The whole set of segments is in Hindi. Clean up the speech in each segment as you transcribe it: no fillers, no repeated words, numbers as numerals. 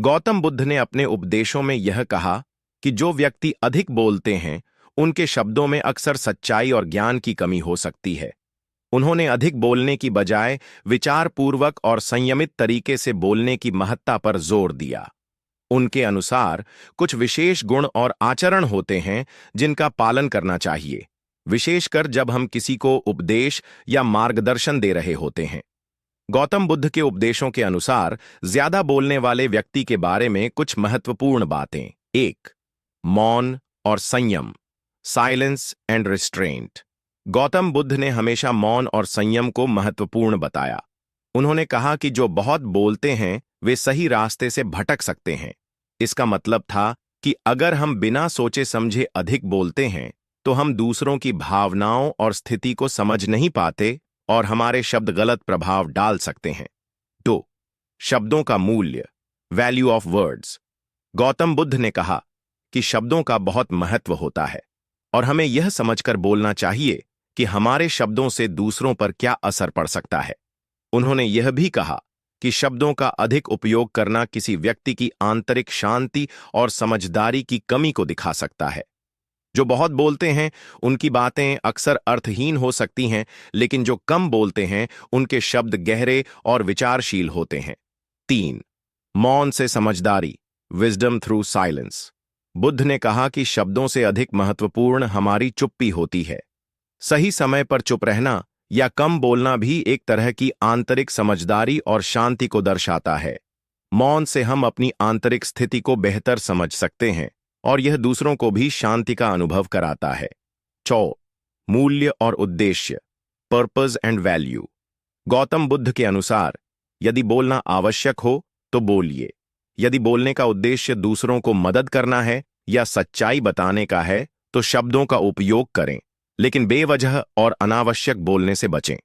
गौतम बुद्ध ने अपने उपदेशों में यह कहा कि जो व्यक्ति अधिक बोलते हैं उनके शब्दों में अक्सर सच्चाई और ज्ञान की कमी हो सकती है। उन्होंने अधिक बोलने की बजाय विचारपूर्वक और संयमित तरीके से बोलने की महत्ता पर जोर दिया। उनके अनुसार कुछ विशेष गुण और आचरण होते हैं जिनका पालन करना चाहिए, विशेषकर जब हम किसी को उपदेश या मार्गदर्शन दे रहे होते हैं। गौतम बुद्ध के उपदेशों के अनुसार ज्यादा बोलने वाले व्यक्ति के बारे में कुछ महत्वपूर्ण बातें। 1. मौन और संयम, silence and restraint. Gautam Buddha ने हमेशा मौन और संयम को महत्वपूर्ण बताया। उन्होंने कहा कि जो बहुत बोलते हैं वे सही रास्ते से भटक सकते हैं। इसका मतलब था कि अगर हम बिना सोचे समझे अधिक बोलते हैं तो हम दूसरों की भावनाओं और स्थिति को समझ नहीं पाते और हमारे शब्द गलत प्रभाव डाल सकते हैं। 2. शब्दों का मूल्य, value of words. Gautam Buddha ने कहा कि शब्दों का बहुत महत्व होता है और हमें यह समझकर बोलना चाहिए कि हमारे शब्दों से दूसरों पर क्या असर पड़ सकता है। उन्होंने यह भी कहा कि शब्दों का अधिक उपयोग करना किसी व्यक्ति की आंतरिक शांति और समझदारी की कमी को दिखा सकता है। जो बहुत बोलते हैं उनकी बातें अक्सर अर्थहीन हो सकती हैं, लेकिन जो कम बोलते हैं उनके शब्द गहरे और विचारशील होते हैं। 3. मौन से समझदारी, विजडम थ्रू साइलेंस। बुद्ध ने कहा कि शब्दों से अधिक महत्वपूर्ण हमारी चुप्पी होती है। सही समय पर चुप रहना या कम बोलना भी एक तरह की आंतरिक समझदारी और शांति को दर्शाता है। मौन से हम अपनी आंतरिक स्थिति को बेहतर समझ सकते हैं और यह दूसरों को भी शांति का अनुभव कराता है। 4. मूल्य और उद्देश्य, purpose and value. Gautam Buddha के अनुसार यदि बोलना आवश्यक हो तो बोलिए। यदि बोलने का उद्देश्य दूसरों को मदद करना है या सच्चाई बताने का है तो शब्दों का उपयोग करें, लेकिन बेवजह और अनावश्यक बोलने से बचें।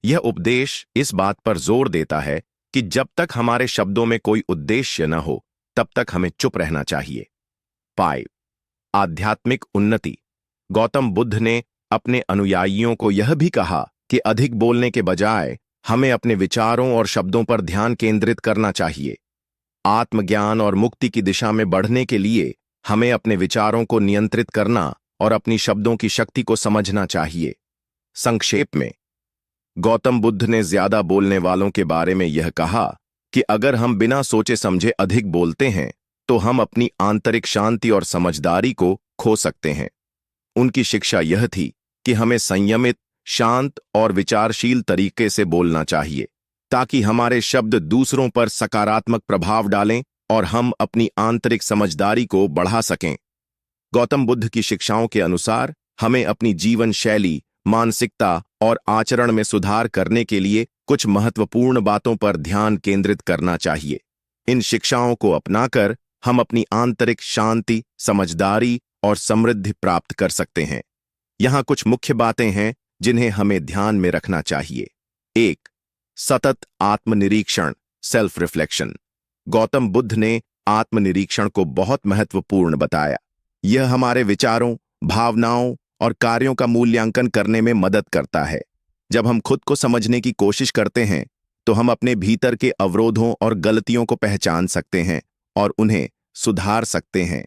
यह उपदेश इस बात पर जोर देता है कि जब तक हमारे शब्दों में कोई उद्देश्य न हो तब तक हमें चुप रहना चाहिए। 5. आध्यात्मिक उन्नति। गौतम बुद्ध ने अपने अनुयायियों को यह भी कहा कि अधिक बोलने के बजाय हमें अपने विचारों और शब्दों पर ध्यान केंद्रित करना चाहिए। आत्मज्ञान और मुक्ति की दिशा में बढ़ने के लिए हमें अपने विचारों को नियंत्रित करना और अपनी शब्दों की शक्ति को समझना चाहिए। संक्षेप में, गौतम बुद्ध ने ज्यादा बोलने वालों के बारे में यह कहा कि अगर हम बिना सोचे समझे अधिक बोलते हैं तो हम अपनी आंतरिक शांति और समझदारी को खो सकते हैं। उनकी शिक्षा यह थी कि हमें संयमित, शांत और विचारशील तरीके से बोलना चाहिए ताकि हमारे शब्द दूसरों पर सकारात्मक प्रभाव डालें और हम अपनी आंतरिक समझदारी को बढ़ा सकें। गौतम बुद्ध की शिक्षाओं के अनुसार हमें अपनी जीवन शैली, मानसिकता और आचरण में सुधार करने के लिए कुछ महत्वपूर्ण बातों पर ध्यान केंद्रित करना चाहिए। इन शिक्षाओं को अपनाकर हम अपनी आंतरिक शांति, समझदारी और समृद्धि प्राप्त कर सकते हैं। यहाँ कुछ मुख्य बातें हैं जिन्हें हमें ध्यान में रखना चाहिए। 1. सतत आत्मनिरीक्षण, सेल्फ रिफ्लेक्शन। गौतम बुद्ध ने आत्मनिरीक्षण को बहुत महत्वपूर्ण बताया। यह हमारे विचारों, भावनाओं और कार्यों का मूल्यांकन करने में मदद करता है। जब हम खुद को समझने की कोशिश करते हैं तो हम अपने भीतर के अवरोधों और गलतियों को पहचान सकते हैं और उन्हें सुधार सकते हैं।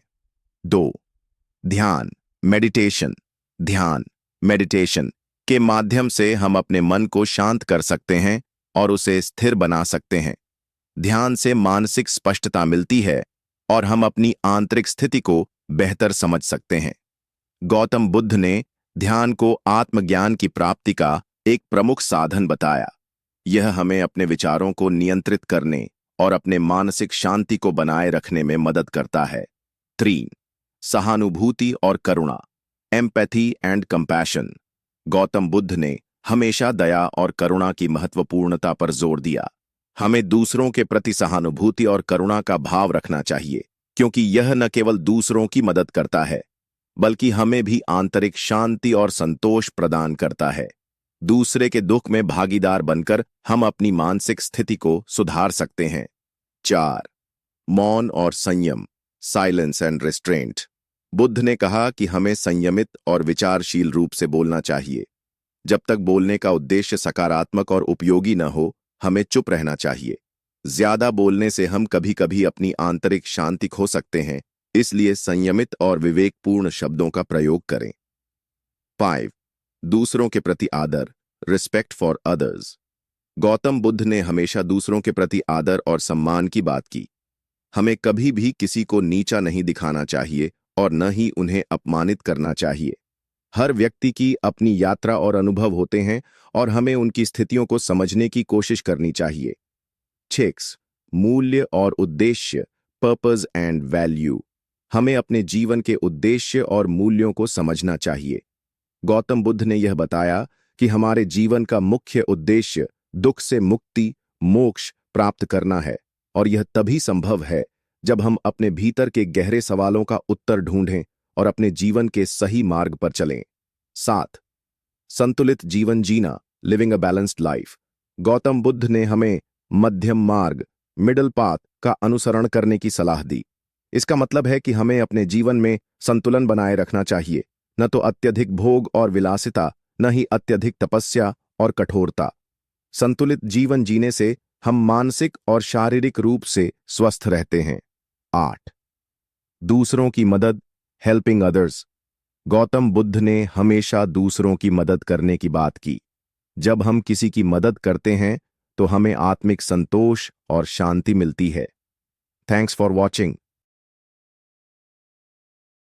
2. ध्यान, मेडिटेशन। ध्यान, मेडिटेशन के माध्यम से हम अपने मन को शांत कर सकते हैं और उसे स्थिर बना सकते हैं। ध्यान से मानसिक स्पष्टता मिलती है और हम अपनी आंतरिक स्थिति को बेहतर समझ सकते हैं। गौतम बुद्ध ने ध्यान को आत्मज्ञान की प्राप्ति का एक प्रमुख साधन बताया। यह हमें अपने विचारों को नियंत्रित करने और अपने मानसिक शांति को बनाए रखने में मदद करता है। 3. सहानुभूति और करुणा, empathy and compassion. Gautam Buddha ने हमेशा दया और करुणा की महत्वपूर्णता पर जोर दिया। हमें दूसरों के प्रति सहानुभूति और करुणा का भाव रखना चाहिए, क्योंकि यह न केवल दूसरों की मदद करता है बल्कि हमें भी आंतरिक शांति और संतोष प्रदान करता है। दूसरे के दुख में भागीदार बनकर हम अपनी मानसिक स्थिति को सुधार सकते हैं। 4. मौन और संयम, साइलेंस एंड रिस्ट्रेंट। बुद्ध ने कहा कि हमें संयमित और विचारशील रूप से बोलना चाहिए। जब तक बोलने का उद्देश्य सकारात्मक और उपयोगी न हो, हमें चुप रहना चाहिए। ज्यादा बोलने से हम कभी कभी अपनी आंतरिक शांति खो सकते हैं, इसलिए संयमित और विवेकपूर्ण शब्दों का प्रयोग करें। 5. दूसरों के प्रति आदर, respect for others. Gautam Buddha ने हमेशा दूसरों के प्रति आदर और सम्मान की बात की। हमें कभी भी किसी को नीचा नहीं दिखाना चाहिए और न ही उन्हें अपमानित करना चाहिए। हर व्यक्ति की अपनी यात्रा और अनुभव होते हैं और हमें उनकी स्थितियों को समझने की कोशिश करनी चाहिए। 6. मूल्य और उद्देश्य, पर्पस एंड वैल्यू। हमें अपने जीवन के उद्देश्य और मूल्यों को समझना चाहिए। गौतम बुद्ध ने यह बताया कि हमारे जीवन का मुख्य उद्देश्य दुख से मुक्ति, मोक्ष प्राप्त करना है, और यह तभी संभव है जब हम अपने भीतर के गहरे सवालों का उत्तर ढूंढें और अपने जीवन के सही मार्ग पर चलें। 7. संतुलित जीवन जीना, living a balanced life. Gautam Buddha ने हमें मध्यम मार्ग, मिडल पाथ का अनुसरण करने की सलाह दी। इसका मतलब है कि हमें अपने जीवन में संतुलन बनाए रखना चाहिए, न तो अत्यधिक भोग और विलासिता, न ही अत्यधिक तपस्या और कठोरता। संतुलित जीवन जीने से हम मानसिक और शारीरिक रूप से स्वस्थ रहते हैं। 8. दूसरों की मदद, हेल्पिंग अदर्स। गौतम बुद्ध ने हमेशा दूसरों की मदद करने की बात की। जब हम किसी की मदद करते हैं तो हमें आत्मिक संतोष और शांति मिलती है। Thanks for watching.